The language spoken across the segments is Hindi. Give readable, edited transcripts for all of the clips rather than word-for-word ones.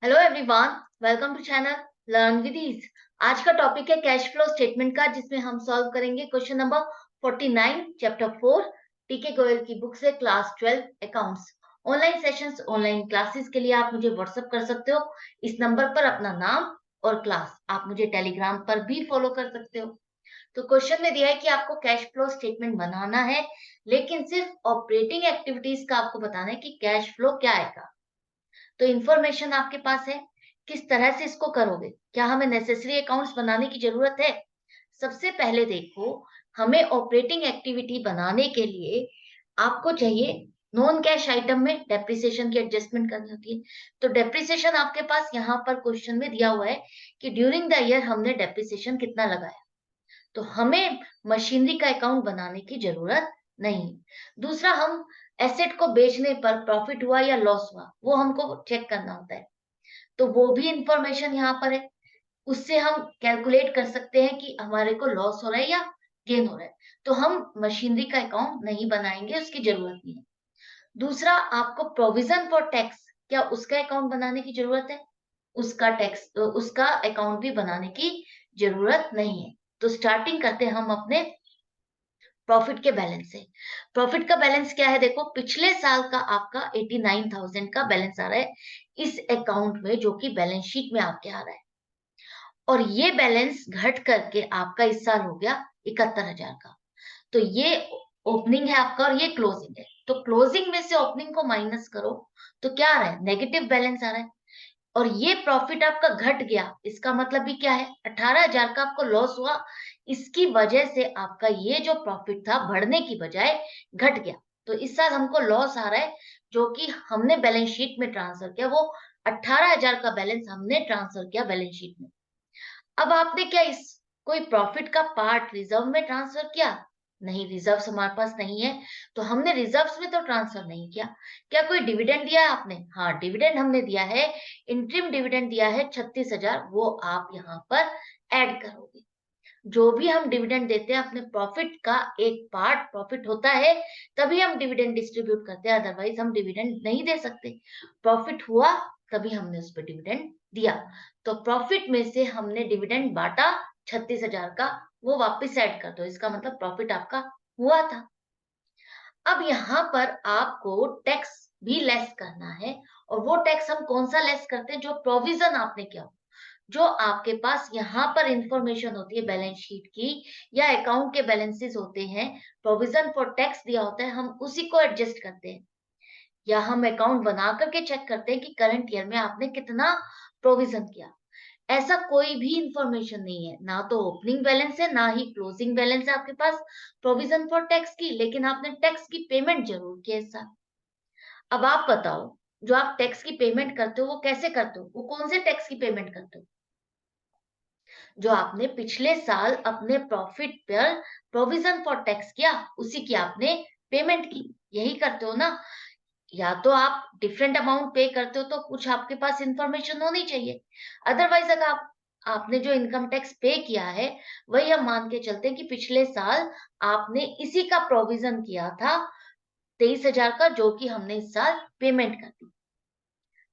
Hello everyone, welcome to channel learn with ease. आज का टॉपिक है कैश फ्लो स्टेटमेंट का, जिसमें हम सॉल्व करेंगे क्वेश्चन नंबर 49 चैप्टर 4 टीके गोयल की बुक से, class 12 accounts. Online sessions, online classes के लिए आप मुझे व्हाट्सएप कर सकते हो। इस नंबर पर अपना नाम और क्लास, आप मुझे टेलीग्राम पर भी फॉलो कर सकते हो। तो क्वेश्चन में दिया है कि आपको कैश फ्लो स्टेटमेंट बनाना है, लेकिन सिर्फ ऑपरेटिंग एक्टिविटीज का आपको बताना है कि कैश फ्लो क्या आएगा। तो इंफॉर्मेशन आपके पास है, किस तरह से इसको करोगे? क्या हमें नेसेसरी अकाउंट्स बनाने की जरूरत है? सबसे पहले देखो, हमें ऑपरेटिंग एक्टिविटी बनाने के लिए आपको चाहिए नॉन कैश आइटम में डेप्रिसिएशन की एडजस्टमेंट करनी होती है। तो डेप्रिसिएशन आपके पास यहाँ पर क्वेश्चन में दिया हुआ है कि ड्यूरिंग द ईयर हमने डेप्रिसिएशन कितना लगाया। तो हमें मशीनरी का अकाउंट बनाने की जरूरत नहीं। दूसरा, हम एसेट को बेचने पर प्रॉफिट हुआ या लॉस हुआ, वो हमको चेक करना होता है। तो वो भी इंफॉर्मेशन यहाँ पर है, उससे हम कैलकुलेट कर सकते हैं कि हमारे को लॉस हो रहा है या गेन हो रहा है। तो हम मशीनरी का अकाउंट नहीं बनाएंगे, उसकी जरूरत नहीं है। दूसरा, आपको प्रोविजन फॉर टैक्स, क्या उसका अकाउंट बनाने की जरूरत है? उसका अकाउंट भी बनाने की जरूरत नहीं है। तो स्टार्टिंग करते हैं हम अपने प्रॉफिट के बैलेंस से। प्रॉफिट का बैलेंस क्या है? देखो, पिछले साल का आपका 89,000 का बैलेंस आ रहा है इस अकाउंट में, जो कि बैलेंस शीट में आपके आ रहा है। और ये बैलेंस घट करके आपका इस साल हो गया 71,000 का। तो ये ओपनिंग है आपका और ये क्लोजिंग है। तो क्लोजिंग में से ओपनिंग को माइनस करो, तो क्या आ रहा है? नेगेटिव बैलेंस आ रहा है। और ये प्रॉफिट आपका घट गया, इसका मतलब भी क्या है? 18,000 का आपको लॉस हुआ। इसकी वजह से आपका ये जो प्रॉफिट था बढ़ने की बजाय घट गया। तो इस साल हमको लॉस आ रहा है, जो कि हमने बैलेंस शीट में ट्रांसफर किया। वो 18,000 का बैलेंस हमने ट्रांसफर किया बैलेंस शीट में। अब आपने क्या इस कोई प्रॉफिट का पार्ट रिजर्व में ट्रांसफर किया? नहीं, रिजर्व्स हमारे पास नहीं है, तो हमने रिजर्व्स में तो ट्रांसफर नहीं किया। क्या कोई डिविडेंड दिया है आपने? हाँ, डिविडेंड हमने दिया है। इंटरिम डिविडेंड दिया है 36,000, वो आप यहाँ पर ऐड करोगे। जो भी हम डिविडेंड देते हैं, अपने प्रॉफिट का एक पार्ट प्रॉफिट होता है, तभी हम डिविडेंड डिस्ट्रीब्यूट करते हैं, अदरवाइज हम डिविडेंड नहीं दे सकते। प्रॉफिट हुआ तभी हमने उस पर डिविडेंड दिया। तो प्रॉफिट में से हमने डिविडेंड बांटा 36,000 का, वो वापस ऐड कर दो, इसका मतलब प्रॉफिट आपका हुआ था। अब यहाँ पर आपको टैक्स भी लेस करना है। और वो टैक्स हम कौन सा लेस करते हैं? जो प्रोविजन आपने किया, जो आपके पास यहाँ पर इंफॉर्मेशन होती है बैलेंस शीट की या अकाउंट के बैलेंसेस होते हैं, प्रोविजन फॉर टैक्स दिया होता है, हम उसी को एडजस्ट करते हैं। या हम अकाउंट बना करके चेक करते हैं कि करंट ईयर में आपने कितना प्रोविजन किया। ऐसा कोई भी इंफॉर्मेशन नहीं है, ना तो ओपनिंग बैलेंस है ना ही क्लोजिंग बैलेंस है आपके पास प्रोविजन फॉर टैक्स की, लेकिन आपने टैक्स की पेमेंट जरूर की है इस साल। अब आप बताओ, जो आप टैक्स की पेमेंट करते हो वो कैसे करते हो? वो कौन से टैक्स की पेमेंट करते हो? जो आपने पिछले साल अपने प्रॉफिट पर प्रोविजन फॉर टैक्स किया, उसी की आपने पेमेंट की। यही करते हो ना? या तो आप डिफरेंट अमाउंट पे करते हो, तो कुछ आपके पास इंफॉर्मेशन होनी चाहिए। अदरवाइज अगर आपने जो इनकम टैक्स पे किया है, वही हम मान के चलते हैं कि पिछले साल आपने इसी का प्रोविजन किया था 23,000 का, जो कि हमने इस साल पेमेंट कर दी।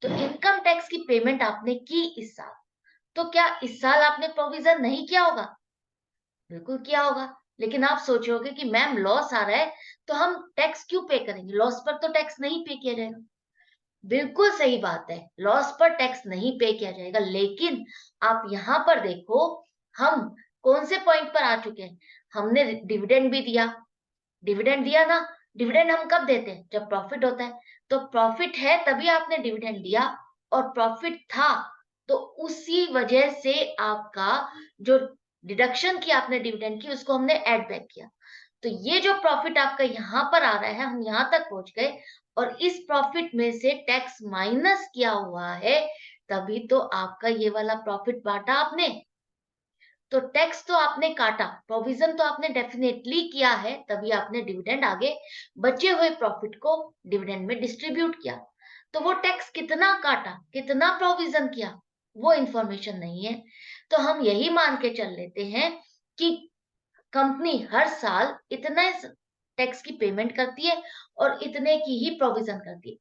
तो इनकम टैक्स की पेमेंट आपने की इस साल। तो क्या इस साल आपने प्रोविजन नहीं किया होगा? बिल्कुल किया होगा। लेकिन आप सोचोगे कि मैम लॉस आ रहा है, तो हम टैक्स क्यों पे करेंगे? लॉस पर तो टैक्स नहीं पे किया जाएगा। बिल्कुल सही बात है, लॉस पर टैक्स नहीं पे किया जाएगा। लेकिन आप यहाँ पर देखो, हम कौन से पॉइंट पर आ चुके हैं? हमने डिविडेंड भी दिया। डिविडेंड दिया ना? डिविडेंड हम कब देते हैं? जब प्रॉफिट होता है। तो प्रॉफिट है तभी आपने डिविडेंड दिया, और प्रॉफिट था तो उसी वजह से आपका जो डिडक्शन की आपने डिविडेंड की, उसको हमने ऐड बैक किया। तो ये जो प्रॉफिट आपका यहाँ पर आ रहा है, हम यहाँ तक पहुंच गए, और इस प्रॉफिट में से टैक्स माइनस किया हुआ है, तभी तो आपका ये वाला प्रॉफिट बांटा आपने। तो टैक्स तो आपने काटा, प्रोविजन तो आपने डेफिनेटली किया है, तभी आपने डिविडेंड आगे बचे हुए प्रॉफिट को डिविडेंड में डिस्ट्रीब्यूट किया। तो वो टैक्स कितना काटा, कितना प्रोविजन किया, वो इंफॉर्मेशन नहीं है। तो हम यही मान के चल लेते हैं कि कंपनी हर साल इतने टैक्स की पेमेंट करती है और इतने की ही प्रोविजन करती है।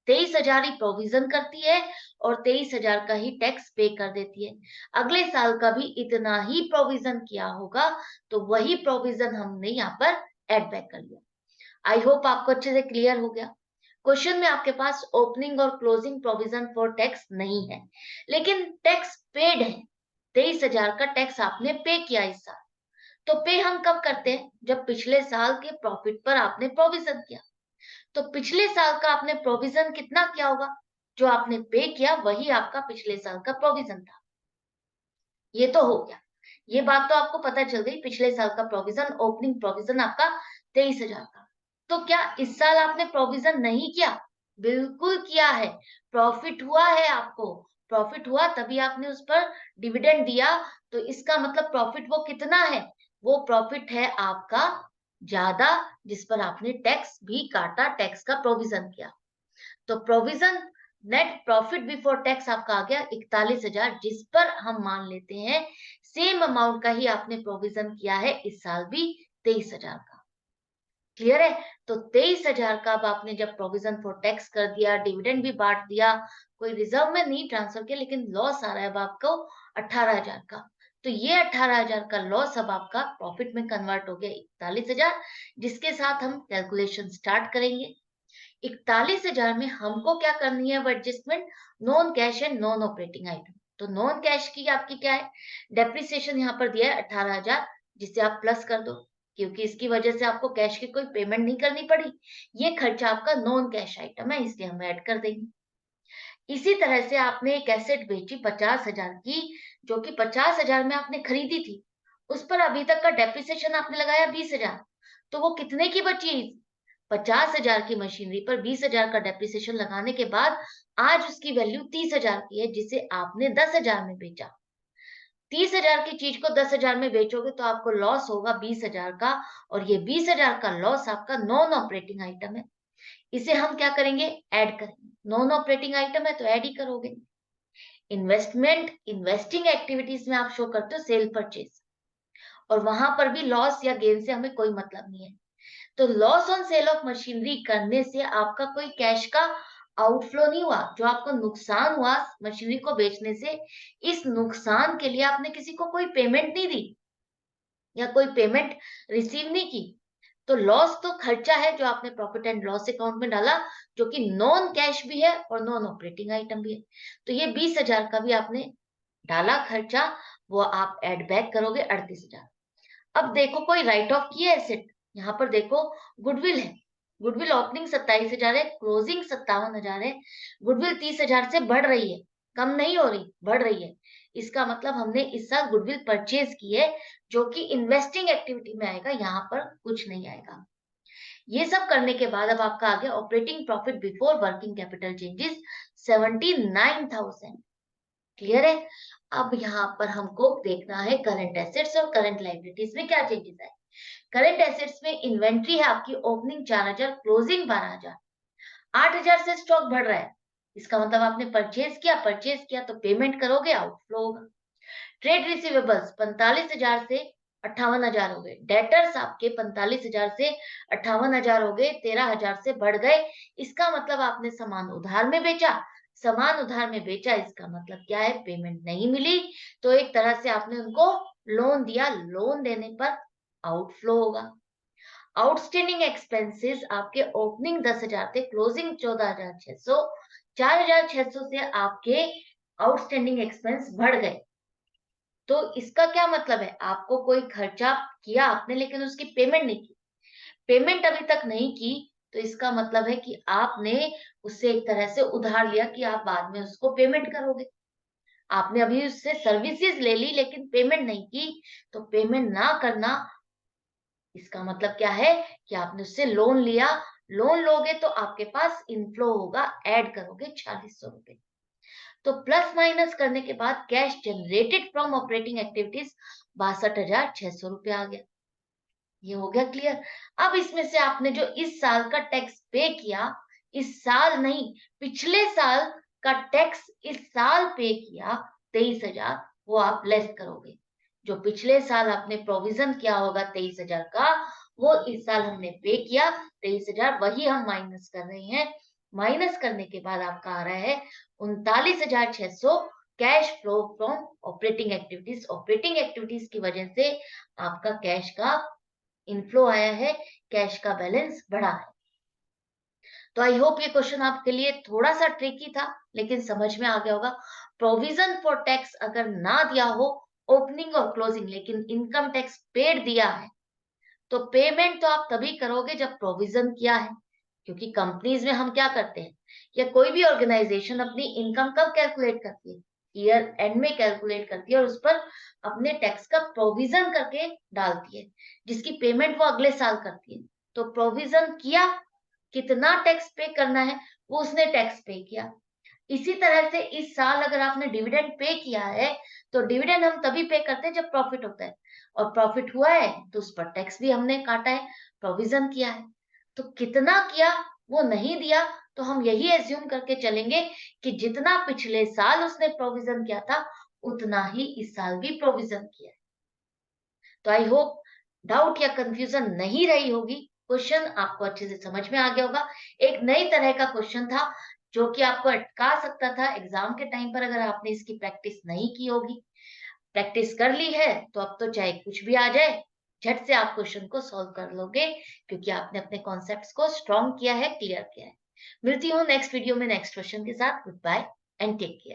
23,000 ही प्रोविजन करती है और 23,000 का ही टैक्स पे कर देती है। अगले साल का भी इतना ही प्रोविजन किया होगा, तो वही प्रोविजन हमने यहाँ पर एड बैक कर लिया। आई होप आपको अच्छे से क्लियर हो गया। क्वेश्चन में आपके पास ओपनिंग और क्लोजिंग प्रोविजन फॉर टैक्स नहीं है, लेकिन टैक्स पेड है। 23,000 का टैक्स आपने पे किया इस साल। तो पे हम कब करते हैं? जब पिछले साल के प्रॉफिट पर आपने प्रोविजन किया। तो पिछले साल का आपने प्रोविजन कितना किया होगा? जो आपने पे किया वही आपका पिछले साल का प्रोविजन था। ये तो हो गया। ये बात तो आपको पता चल गई, पिछले साल का प्रोविजन, ओपनिंग प्रोविजन आपका 23,000 का। तो क्या इस साल आपने प्रोविजन नहीं किया? बिल्कुल किया है। प्रॉफिट हुआ है आपको, प्रॉफिट हुआ तभी आपने उस पर डिविडेंड दिया। तो इसका मतलब प्रॉफिट वो कितना है? वो प्रॉफिट है आपका ज्यादा, जिस पर आपने टैक्स भी काटा, टैक्स का प्रोविजन किया। तो provision net profit before tax आपका आ गया 41,000, जिस पर हम मान लेते हैं सेम अमाउंट का ही आपने प्रोविजन किया है इस साल भी, 23,000 का। क्लियर है? तो 23,000 का अब आपने जब प्रोविजन फॉर टैक्स कर दिया, डिविडेंड भी बांट दिया, कोई रिजर्व में नहीं ट्रांसफर किया, लेकिन लॉस आ रहा है अब आपको 18,000 का। तो ये 18,000 का लॉस अब आपका प्रॉफिट में कन्वर्ट हो गया 41,000, जिसके साथ हम कैलकुलेशन स्टार्ट करेंगे। 41,000 में हमको क्या करनी है? वो adjustment non cash and non operating item. तो नॉन कैश की आपकी क्या है? डेप्रिसिएशन यहाँ पर दिया है 18,000, जिसे आप प्लस कर दो, क्योंकि इसकी वजह से आपको कैश की कोई पेमेंट नहीं करनी पड़ी। ये खर्चा आपका नॉन कैश आइटम है, इसलिए हम ऐड कर देंगे। इसी तरह से आपने एक एसेट बेची 50,000 की, जो कि 50,000 में आपने खरीदी थी। उस पर अभी तक का डेप्रिसिएशन आपने लगाया 20,000। तो वो कितने की बची? 50,000 की मशीनरी पर 20,000 का डेप्रिसिएशन लगाने के बाद आज उसकी वैल्यू 30,000 की है, जिसे आपने 10,000 में बेचा। 30,000 की चीज को 10,000 में बेचोगे तो आपको लॉस होगा 20,000 का, और ये 20,000 का लॉस आपका नॉन ऑपरेटिंग आइटम है। इसे हम क्या करेंगे? ऐड करेंगे। नॉन ऑपरेटिंग आइटम है तो ऐड ही करोगे। इन्वेस्टमेंट, इन्वेस्टिंग एक्टिविटीज में आप शो करते हो सेल परचेज, और वहां पर भी लॉस या गेन से हमें कोई मतलब नहीं है। तो loss on sale of machinery करने से आपका कोई कैश का आउटफ्लो नहीं हुआ। जो आपको नुकसान हुआ मशीनरी को बेचने से, इस नुकसान के लिए आपने किसी को कोई पेमेंट नहीं दी या कोई पेमेंट रिसीव नहीं की। तो लॉस तो खर्चा है जो आपने प्रॉफिट एंड लॉस अकाउंट में डाला, जो कि नॉन कैश भी है और नॉन ऑपरेटिंग आइटम भी है। तो ये 20,000 का भी आपने डाला खर्चा, वो आप एड बैक करोगे 38,000। अब देखो कोई राइट ऑफ की है एसेट, यहाँ पर देखो गुडविल है। गुडविल ओपनिंग 27,000 है, क्लोजिंग 57,000 है। गुडविल 30,000 से बढ़ रही है, कम नहीं हो रही, बढ़ रही है। इसका मतलब हमने इस साल गुडविल परचेज की है, जो कि इन्वेस्टिंग एक्टिविटी में आएगा, यहाँ पर कुछ नहीं आएगा। ये सब करने के बाद अब आपका आ गया operating profit before working capital changes 79,000। Clear है? अब यहाँ पर हमको देखना है करंट एसेट्स और करंट लायबिलिटीज में क्या चेंजेस आए। करंट एसेट्स में इन्वेंट्री है आपकी ओपनिंग 4,000, क्लोजिंग 12,000। 8,000 से स्टॉक बढ़ रहा है, इसका मतलब आपने परचेज किया तो पेमेंट करोगे, आउटफ्लो होगा। ट्रेड रिसीवेबल्स 45,000 से 58,000 हो गए। डेटर्स आपके 45,000 से 58,000 हो गए, 13,000 से बढ़ गए। इसका मतलब आपने सामान उधार में बेचा। सामान उधार में बेचा, इसका मतलब क्या है? पेमेंट नहीं मिली, तो एक तरह से आपने उनको लोन दिया। लोन देने पर आउटफ्लो होगा। आउटस्टैंडिंग एक्सपेंसेस आपके ओपनिंग 10,000 थे, क्लोजिंग 14,600। 4,600 से आपके आउटस्टैंडिंग एक्सपेंस बढ़ गए। तो इसका क्या मतलब है? आपको कोई खर्चा किया आपने, लेकिन उसकी पेमेंट नहीं की। पेमेंट अभी तक नहीं की, तो इसका मतलब है कि आपने उससे एक तरह से उधार लिया कि आप बाद में उसको पेमेंट करोगे। आपने अभी उससे सर्विसेज ले ली लेकिन पेमेंट नहीं की, तो पेमेंट ना करना, इसका मतलब क्या है कि आपने उससे लोन लिया। लोन लोगे तो आपके पास इनफ्लो होगा, ऐड करोगे 4,600 रुपए। तो प्लस माइनस करने के बाद cash generated from operating activities 62,600 रुपए आ गया। ये हो गया क्लियर? अब इसमें से आपने जो इस साल का टैक्स पे किया, इस साल नहीं, पिछले साल का टैक्स इस साल पे किया 23,000, वो आप लेस करोगे। जो पिछले साल आपने प्रोविजन किया होगा 23,000 का, वो इस साल हमने पे किया 23,000, वही हम माइनस कर रहे हैं। माइनस करने के बाद आपका आ रहा है 39,600 cash flow from operating activities. Operating activities की वजह से आपका कैश का इनफ्लो आया है, कैश का बैलेंस बढ़ा है। तो आई होप ये क्वेश्चन आपके लिए थोड़ा सा ट्रिकी था, लेकिन समझ में आ गया होगा। प्रोविजन फॉर टैक्स अगर ना दिया हो ओपनिंग और क्लोजिंग, लेकिन इनकम टैक्स पेड दिया है, तो पेमेंट तो आप तभी करोगे जब प्रोविजन किया है। क्योंकि कंपनीज में हम क्या करते हैं, या कोई भी ऑर्गेनाइजेशन अपनी इनकम कब कैलकुलेट करती है, ईयर एंड में कैलकुलेट करती है और उस पर अपने टैक्स का प्रोविजन करके डालती है, जिसकी पेमेंट वो अगले साल करती है। तो प्रोविजन किया, कितना टैक्स पे करना है वो उसने टैक्स पे किया। इसी तरह से इस साल अगर आपने डिविडेंड पे किया है, तो डिविडेंड हम तभी पे करते हैं जब प्रॉफिट होता है, और प्रॉफिट हुआ है तो उस पर टैक्स भी हमने काटा है, प्रोविजन किया है। तो कितना किया वो नहीं दिया, तो हम यही एज्यूम करके चलेंगे कि जितना पिछले साल उसने प्रोविजन किया था उतना ही इस साल भी प्रोविजन किया है। तो आई होप डाउट या कंफ्यूजन नहीं रही होगी, क्वेश्चन आपको अच्छे से समझ में आ गया होगा। एक नई तरह का क्वेश्चन था जो कि आपको अटका सकता था एग्जाम के टाइम पर, अगर आपने इसकी प्रैक्टिस नहीं की होगी। प्रैक्टिस कर ली है तो अब तो चाहे कुछ भी आ जाए, झट से आप क्वेश्चन को सॉल्व कर लोगे, क्योंकि आपने अपने कॉन्सेप्ट्स को स्ट्रॉन्ग किया है, क्लियर किया है। मिलती हूँ नेक्स्ट वीडियो में नेक्स्ट क्वेश्चन के साथ। Good bye and take care.